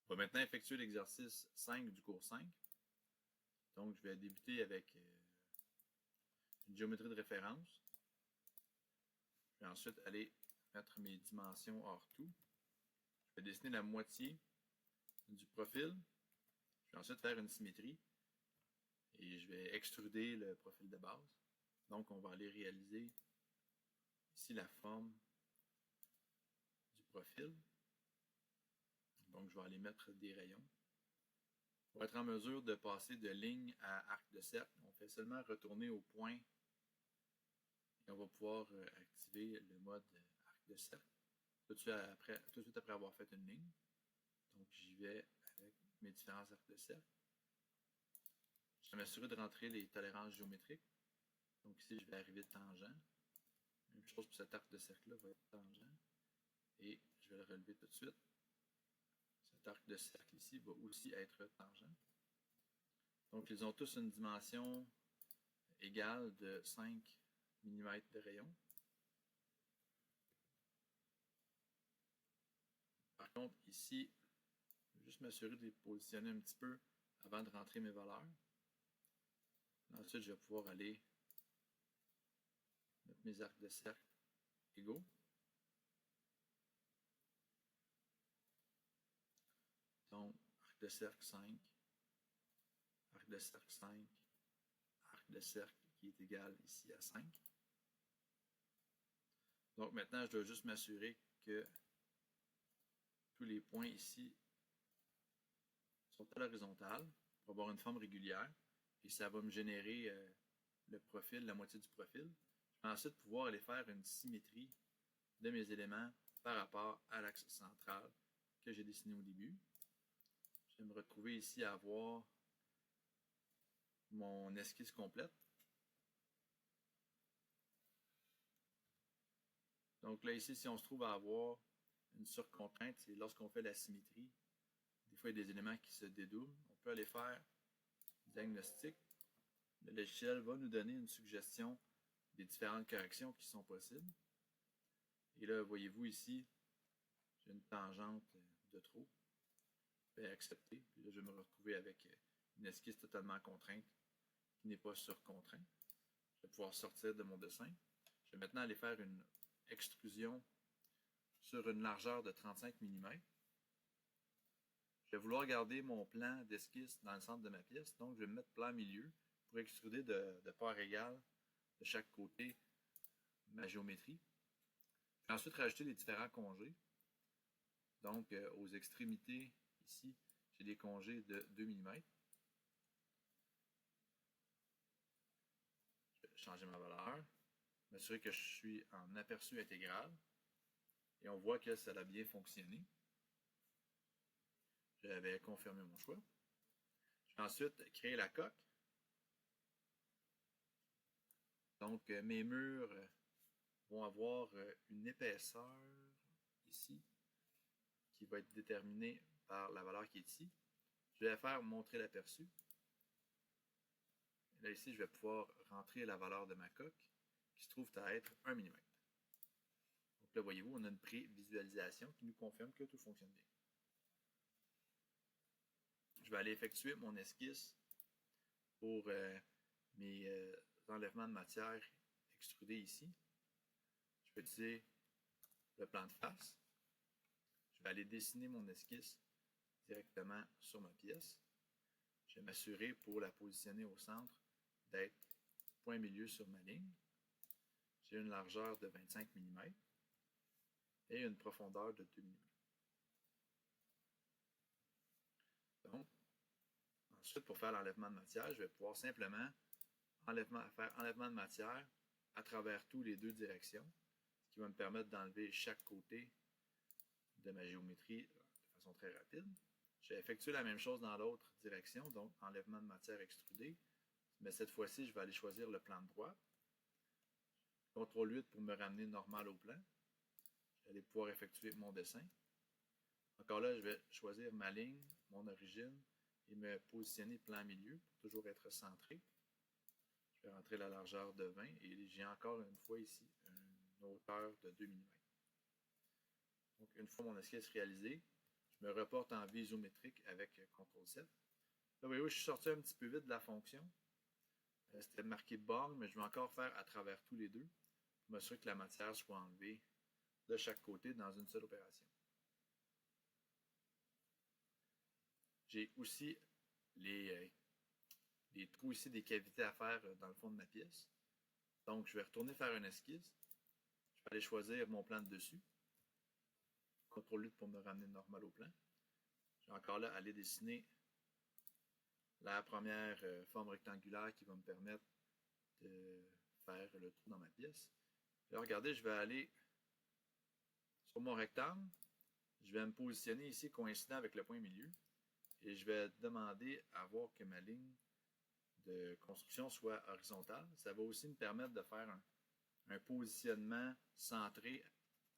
On va maintenant effectuer l'exercice 5 du cours 5. Donc, je vais débuter avec une géométrie de référence. Je vais ensuite aller mettre mes dimensions hors tout. Je vais dessiner la moitié du profil. Je vais ensuite faire une symétrie. Et je vais extruder le profil de base. Donc, on va aller réaliser ici la forme du profil. Donc, je vais aller mettre des rayons. Pour être en mesure de passer de ligne à arc de cercle, on fait seulement retourner au point et on va pouvoir activer le mode arc de cercle tout de suite après avoir fait une ligne. Donc, j'y vais avec mes différents arcs de cercle. Je vais m'assurer de rentrer les tolérances géométriques. Donc, ici, je vais arriver tangent. Même chose pour cet arc de cercle-là, va être tangent. Et je vais le relever tout de suite. Cet arc de cercle ici va aussi être tangent. Donc, ils ont tous une dimension égale de 5 mm de rayon. Par contre, ici, je vais juste m'assurer de les positionner un petit peu avant de rentrer mes valeurs. Ensuite, je vais pouvoir aller mettre mes arcs de cercle égaux. Donc, arc de cercle 5, arc de cercle 5, arc de cercle qui est égal ici à 5. Donc maintenant, je dois juste m'assurer que tous les points ici sont à l'horizontale pour avoir une forme régulière. Et ça va me générer le profil, la moitié du profil. Je vais ensuite pouvoir aller faire une symétrie de mes éléments par rapport à l'axe central que j'ai dessiné au début. Je vais me retrouver ici à avoir mon esquisse complète. Donc là, ici, si on se trouve à avoir une surcontrainte, c'est lorsqu'on fait la symétrie. Des fois, il y a des éléments qui se dédoublent. On peut aller faire diagnostic. Le logiciel va nous donner une suggestion des différentes corrections qui sont possibles. Et là, voyez-vous ici, j'ai une tangente de trop. Je vais accepter. Puis là, je vais me retrouver avec une esquisse totalement contrainte qui n'est pas surcontrainte. Je vais pouvoir sortir de mon dessin. Je vais maintenant aller faire une extrusion sur une largeur de 35 mm. Je vais vouloir garder mon plan d'esquisse dans le centre de ma pièce, donc je vais me mettre plein milieu pour extruder de part égale de chaque côté ma géométrie. Je vais ensuite rajouter les différents congés. Donc, aux extrémités, ici, j'ai des congés de 2 mm. Je vais changer ma valeur, m'assurer que je suis en aperçu intégral. Et on voit que ça a bien fonctionné. J'avais confirmé mon choix. Je vais ensuite créer la coque. Donc, mes murs vont avoir une épaisseur ici qui va être déterminée par la valeur qui est ici. Je vais faire montrer l'aperçu. Là, ici, je vais pouvoir rentrer la valeur de ma coque qui se trouve à être 1 mm. Donc là, voyez-vous, on a une prévisualisation qui nous confirme que tout fonctionne bien. Je vais aller effectuer mon esquisse pour mes enlèvements de matière extrudés ici. Je vais utiliser le plan de face. Je vais aller dessiner mon esquisse directement sur ma pièce. Je vais m'assurer pour la positionner au centre d'être point milieu sur ma ligne. J'ai une largeur de 25 mm et une profondeur de 2 mm. Donc, ensuite, pour faire l'enlèvement de matière, je vais pouvoir simplement faire enlèvement de matière à travers tous les deux directions, ce qui va me permettre d'enlever chaque côté de ma géométrie de façon très rapide. Je vais effectuer la même chose dans l'autre direction, donc enlèvement de matière extrudée. Mais cette fois-ci, je vais aller choisir le plan de droite. CTRL 8 pour me ramener normal au plan. Je vais aller pouvoir effectuer mon dessin. Encore là, je vais choisir ma ligne, mon origine, et me positionner plan milieu pour toujours être centré. Je vais rentrer la largeur de 20 et j'ai encore une fois ici une hauteur de 2 mm. Donc, une fois mon esquisse réalisée, je Je me reporte en vue isométrique avec CTRL-7. Là, vous voyez, je suis sorti un petit peu vite de la fonction. C'était marqué borne, mais je vais encore faire à travers tous les deux pour m'assurer que la matière soit enlevée de chaque côté dans une seule opération. J'ai aussi les trous ici, des cavités à faire dans le fond de ma pièce. Donc, je vais retourner faire une esquisse. Je vais aller choisir mon plan de dessus. CTRL-8 pour me ramener normal au plan. Je vais encore là aller dessiner la première forme rectangulaire qui va me permettre de faire le trou dans ma pièce. Là, regardez, je vais aller sur mon rectangle. Je vais me positionner ici coïncident avec le point milieu. Et je vais demander à voir que ma ligne de construction soit horizontale. Ça va aussi me permettre de faire un positionnement centré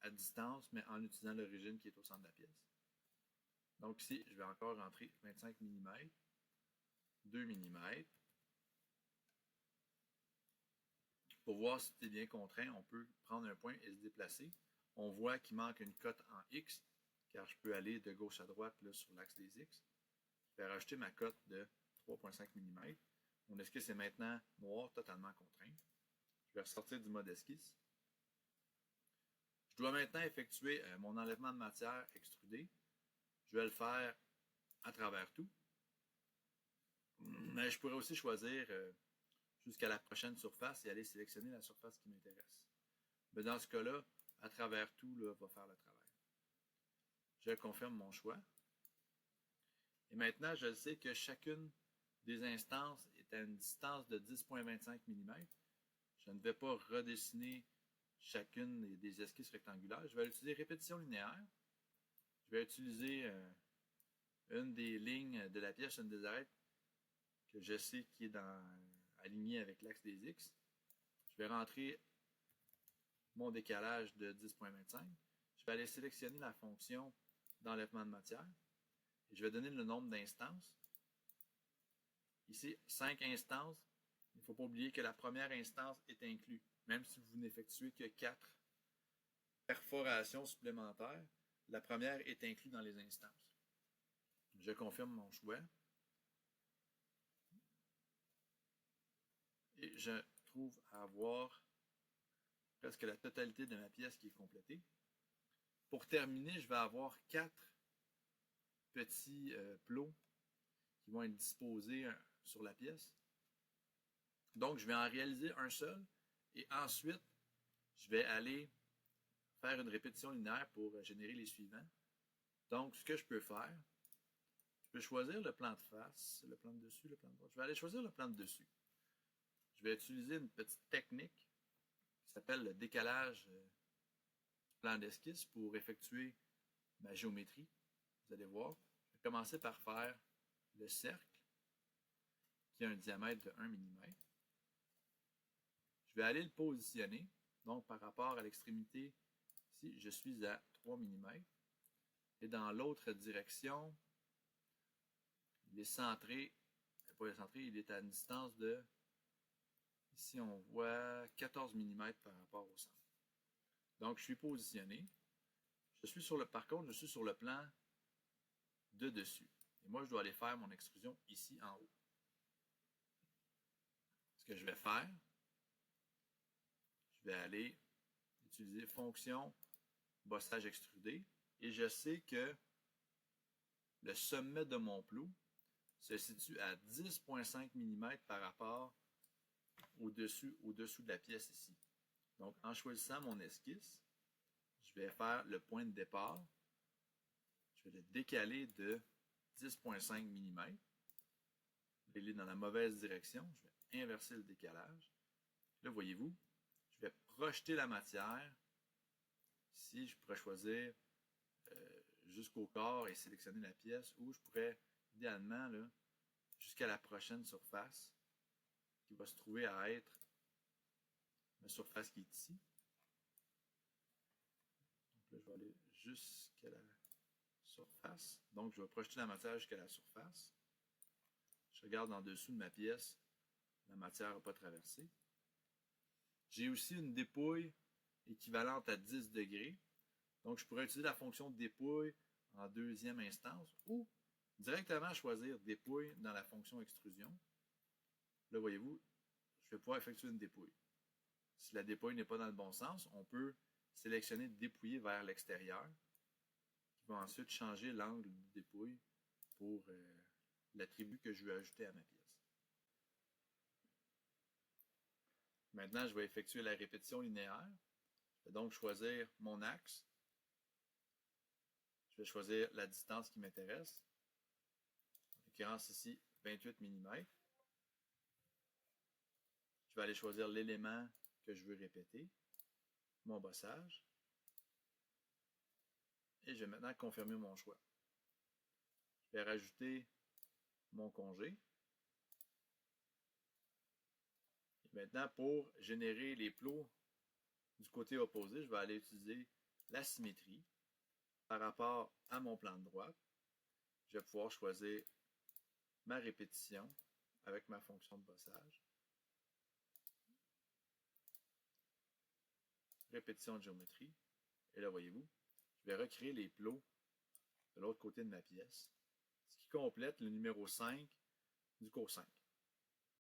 à distance, mais en utilisant l'origine qui est au centre de la pièce. Donc ici, je vais encore rentrer 25 mm, 2 mm. Pour voir si c'est bien contraint, on peut prendre un point et se déplacer. On voit qu'il manque une cote en X, car je peux aller de gauche à droite là, sur l'axe des X. Je vais rajouter ma cote de 3,5 mm. Mon esquisse est maintenant noire, totalement contraint. Je vais ressortir du mode esquisse. Je dois maintenant effectuer mon enlèvement de matière extrudée. Je vais le faire à travers tout. Mais je pourrais aussi choisir jusqu'à la prochaine surface et aller sélectionner la surface qui m'intéresse. Mais dans ce cas-là, à travers tout, là, va faire le travail. Je confirme mon choix. Et maintenant, je sais que chacune des instances est à une distance de 10,25 mm. Je ne vais pas redessiner chacune des esquisses rectangulaires. Je vais utiliser répétition linéaire. Je vais utiliser une des lignes de la pièce, une des arêtes que je sais qui est alignée avec l'axe des X. Je vais rentrer mon décalage de 10,25. Je vais aller sélectionner la fonction d'enlèvement de matière. Et je vais donner le nombre d'instances. Ici, 5 instances. Il ne faut pas oublier que la première instance est inclue. Même si vous n'effectuez que 4 perforations supplémentaires, la première est inclue dans les instances. Je confirme mon choix. Et je trouve avoir presque la totalité de ma pièce qui est complétée. Pour terminer, je vais avoir 4 petits plots qui vont être disposés sur la pièce. Donc, je vais en réaliser un seul et ensuite, je vais aller faire une répétition linéaire pour générer les suivants. Donc, ce que je peux faire, je peux choisir le plan de face, le plan de dessus, le plan de droite. Je vais aller choisir le plan de dessus. Je vais utiliser une petite technique qui s'appelle le décalage du plan d'esquisse pour effectuer ma géométrie. Vous allez voir, je vais commencer par faire le cercle qui a un diamètre de 1 mm. Je vais aller le positionner. Donc, par rapport à l'extrémité, ici, je suis à 3 mm. Et dans l'autre direction, il est centré, il est à une distance de, ici on voit 14 mm par rapport au centre. Donc, je suis positionné. Par contre, je suis sur le plan de dessus. Et moi, je dois aller faire mon extrusion ici en haut. Ce que je vais faire, je vais aller utiliser fonction bossage extrudé et je sais que le sommet de mon plot se situe à 10,5 mm par rapport au-dessus de la pièce ici. Donc, en choisissant mon esquisse, je vais faire le point de départ. Je vais le décaler de 10,5 mm. Il est dans la mauvaise direction. Je vais inverser le décalage. Là, voyez-vous, je vais projeter la matière. Ici, je pourrais choisir jusqu'au corps et sélectionner la pièce, ou je pourrais, idéalement, jusqu'à la prochaine surface, qui va se trouver à être la surface qui est ici. Donc là, je vais aller jusqu'à la surface. Donc, je vais projeter la matière jusqu'à la surface. Je regarde en dessous de ma pièce, la matière n'a pas traversé. J'ai aussi une dépouille équivalente à 10 degrés. Donc, je pourrais utiliser la fonction de dépouille en deuxième instance ou directement choisir dépouille dans la fonction extrusion. Là, voyez-vous, je vais pouvoir effectuer une dépouille. Si la dépouille n'est pas dans le bon sens, on peut sélectionner dépouiller vers l'extérieur, qui va ensuite changer l'angle de dépouille pour l'attribut que je veux ajouter à ma pièce. Maintenant, je vais effectuer la répétition linéaire. Je vais donc choisir mon axe. Je vais choisir la distance qui m'intéresse. En l'occurrence ici, 28 mm. Je vais aller choisir l'élément que je veux répéter, mon bossage. Et je vais maintenant confirmer mon choix. Je vais rajouter mon congé. Et maintenant, pour générer les plots du côté opposé, je vais aller utiliser la symétrie par rapport à mon plan de droite. Je vais pouvoir choisir ma répétition avec ma fonction de bossage. Répétition de géométrie. Et là, voyez-vous, je vais recréer les plots de l'autre côté de ma pièce, ce qui complète le numéro 5 du cours 5.